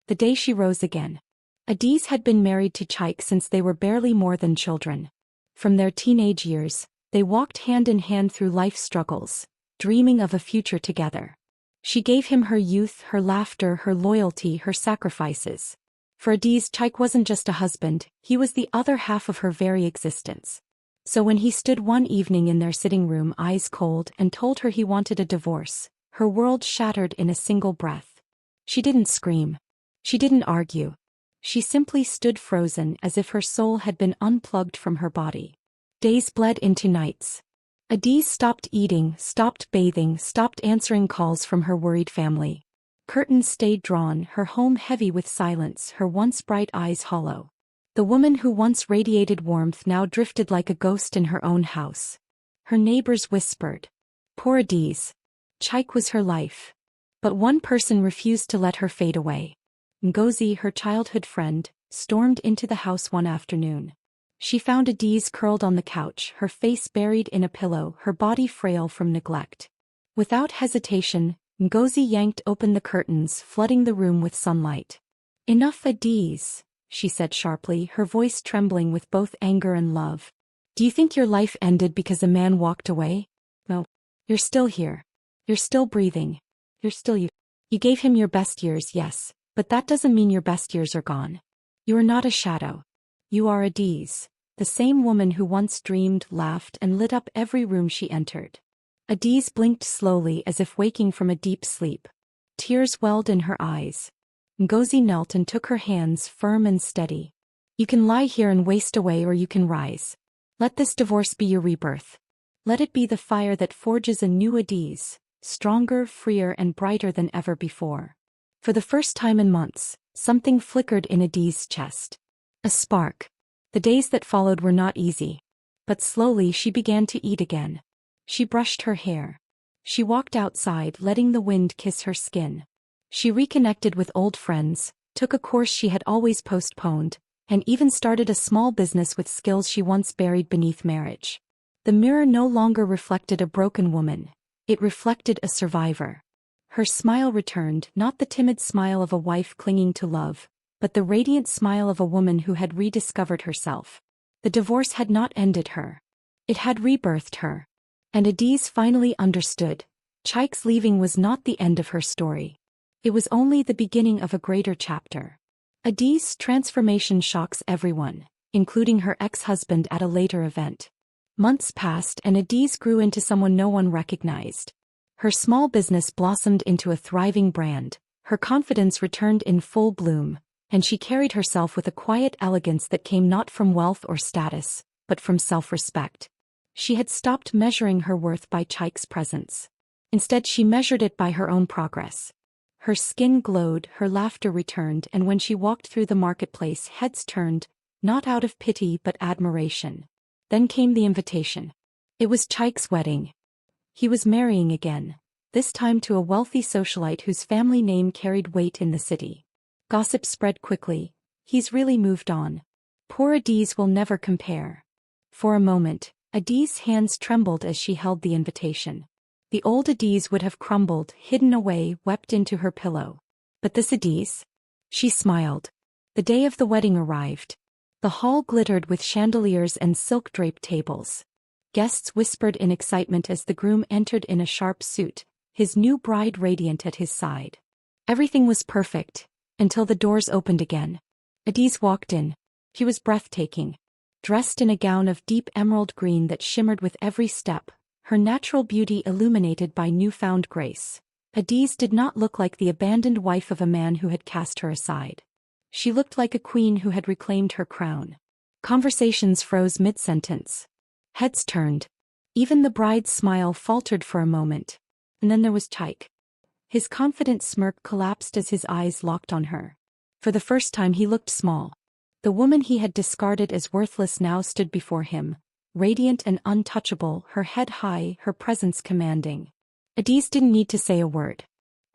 The day she rose again. Adiz had been married to Chaik since they were barely more than children. From their teenage years, they walked hand in hand through life's struggles, dreaming of a future together. She gave him her youth, her laughter, her loyalty, her sacrifices. For Adiz, Chaik wasn't just a husband, he was the other half of her very existence. So when he stood one evening in their sitting room eyes cold and told her he wanted a divorce, her world shattered in a single breath. She didn't scream. She didn't argue. She simply stood frozen as if her soul had been unplugged from her body. Days bled into nights. Adiz stopped eating, stopped bathing, stopped answering calls from her worried family. Curtains stayed drawn, her home heavy with silence, her once bright eyes hollow. The woman who once radiated warmth now drifted like a ghost in her own house. Her neighbors whispered. Poor Adiz. Chaik was her life. But one person refused to let her fade away. Ngozi, her childhood friend, stormed into the house one afternoon. She found Adiz curled on the couch, her face buried in a pillow, her body frail from neglect. Without hesitation, Ngozi yanked open the curtains, flooding the room with sunlight. Enough, Adiz, she said sharply, her voice trembling with both anger and love. Do you think your life ended because a man walked away? No. You're still here. You're still breathing. You're still you. You gave him your best years, yes, but that doesn't mean your best years are gone. You are not a shadow. You are Adiz, the same woman who once dreamed, laughed, and lit up every room she entered. Adiz blinked slowly as if waking from a deep sleep. Tears welled in her eyes. Ngozi knelt and took her hands firm and steady. You can lie here and waste away, or you can rise. Let this divorce be your rebirth. Let it be the fire that forges a new Adiz, stronger, freer, and brighter than ever before. For the first time in months, something flickered in Adiz's chest. A spark. The days that followed were not easy. But slowly she began to eat again. She brushed her hair. She walked outside, letting the wind kiss her skin. She reconnected with old friends, took a course she had always postponed, and even started a small business with skills she once buried beneath marriage. The mirror no longer reflected a broken woman. It reflected a survivor. Her smile returned, not the timid smile of a wife clinging to love, but the radiant smile of a woman who had rediscovered herself. The divorce had not ended her. It had rebirthed her. And Adiz finally understood. Chaik's leaving was not the end of her story. It was only the beginning of a greater chapter. Adiz's transformation shocks everyone, including her ex-husband at a later event. Months passed and Adiz grew into someone no one recognized. Her small business blossomed into a thriving brand, her confidence returned in full bloom, and she carried herself with a quiet elegance that came not from wealth or status, but from self-respect. She had stopped measuring her worth by Chaik's presence. Instead, she measured it by her own progress. Her skin glowed, her laughter returned, and when she walked through the marketplace, heads turned, not out of pity but admiration. Then came the invitation. It was Chaik's wedding. He was marrying again, this time to a wealthy socialite whose family name carried weight in the city. Gossip spread quickly. He's really moved on. Poor Adiz will never compare. For a moment, Adiz's hands trembled as she held the invitation. The old Adiz would have crumbled, hidden away, wept into her pillow. But this Adiz? She smiled. The day of the wedding arrived. The hall glittered with chandeliers and silk-draped tables. Guests whispered in excitement as the groom entered in a sharp suit, his new bride radiant at his side. Everything was perfect, until the doors opened again. Adiz walked in. He was breathtaking. Dressed in a gown of deep emerald green that shimmered with every step, her natural beauty illuminated by newfound grace. Adiz did not look like the abandoned wife of a man who had cast her aside. She looked like a queen who had reclaimed her crown. Conversations froze mid-sentence. Heads turned. Even the bride's smile faltered for a moment. And then there was Chaik. His confident smirk collapsed as his eyes locked on her. For the first time he looked small. The woman he had discarded as worthless now stood before him, radiant and untouchable, her head high, her presence commanding. Adiz didn't need to say a word.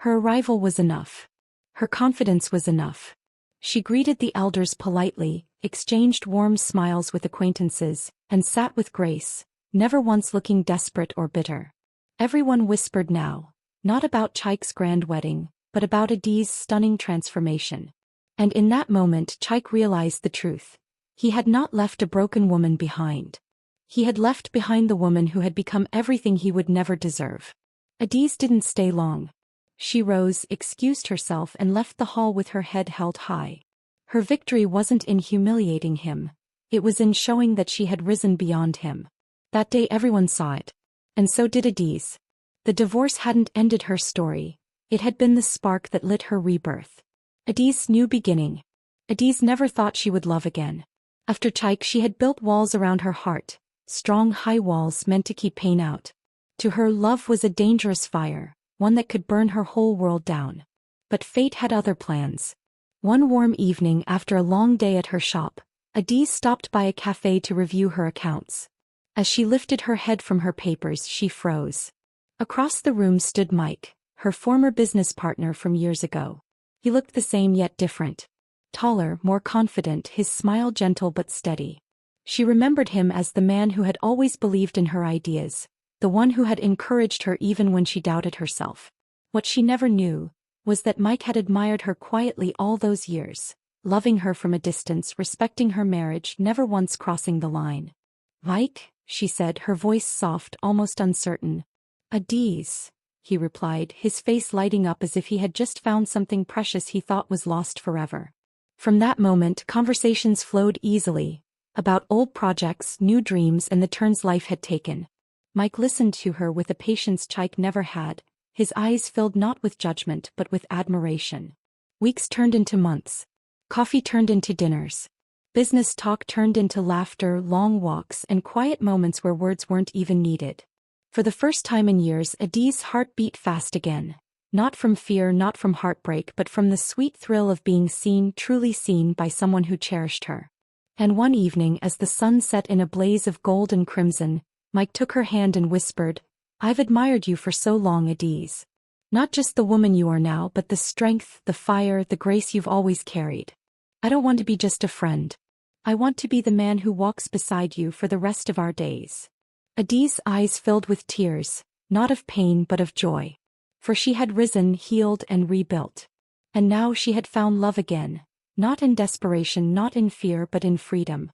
Her arrival was enough. Her confidence was enough. She greeted the elders politely, exchanged warm smiles with acquaintances, and sat with grace, never once looking desperate or bitter. Everyone whispered now, not about Chaik's grand wedding, but about Adiz's stunning transformation. And in that moment Chaik realized the truth. He had not left a broken woman behind. He had left behind the woman who had become everything he would never deserve. Adiz didn't stay long. She rose, excused herself and left the hall with her head held high. Her victory wasn't in humiliating him. It was in showing that she had risen beyond him. That day everyone saw it. And so did Adiz. The divorce hadn't ended her story. It had been the spark that lit her rebirth. Adiz's new beginning. Adiz never thought she would love again. After Chaik she had built walls around her heart, strong high walls meant to keep pain out. To her love was a dangerous fire, one that could burn her whole world down. But fate had other plans. One warm evening after a long day at her shop, Adiz stopped by a cafe to review her accounts. As she lifted her head from her papers she froze. Across the room stood Mike, her former business partner from years ago. He looked the same yet different. Taller, more confident, his smile gentle but steady. She remembered him as the man who had always believed in her ideas, the one who had encouraged her even when she doubted herself. What she never knew was that Mike had admired her quietly all those years, loving her from a distance, respecting her marriage, never once crossing the line. "Mike," she said, her voice soft, almost uncertain. "Adiz," he replied, his face lighting up as if he had just found something precious he thought was lost forever. From that moment conversations flowed easily, about old projects, new dreams and the turns life had taken. Mike listened to her with a patience Chaik never had, his eyes filled not with judgment but with admiration. Weeks turned into months. Coffee turned into dinners. Business talk turned into laughter, long walks and quiet moments where words weren't even needed. For the first time in years Adiz's heart beat fast again. Not from fear, not from heartbreak, but from the sweet thrill of being seen, truly seen by someone who cherished her. And one evening as the sun set in a blaze of gold and crimson, Mike took her hand and whispered, "I've admired you for so long, Adiz. Not just the woman you are now, but the strength, the fire, the grace you've always carried. I don't want to be just a friend. I want to be the man who walks beside you for the rest of our days." Adiz's eyes filled with tears, not of pain but of joy. For she had risen, healed and rebuilt. And now she had found love again, not in desperation, not in fear but in freedom.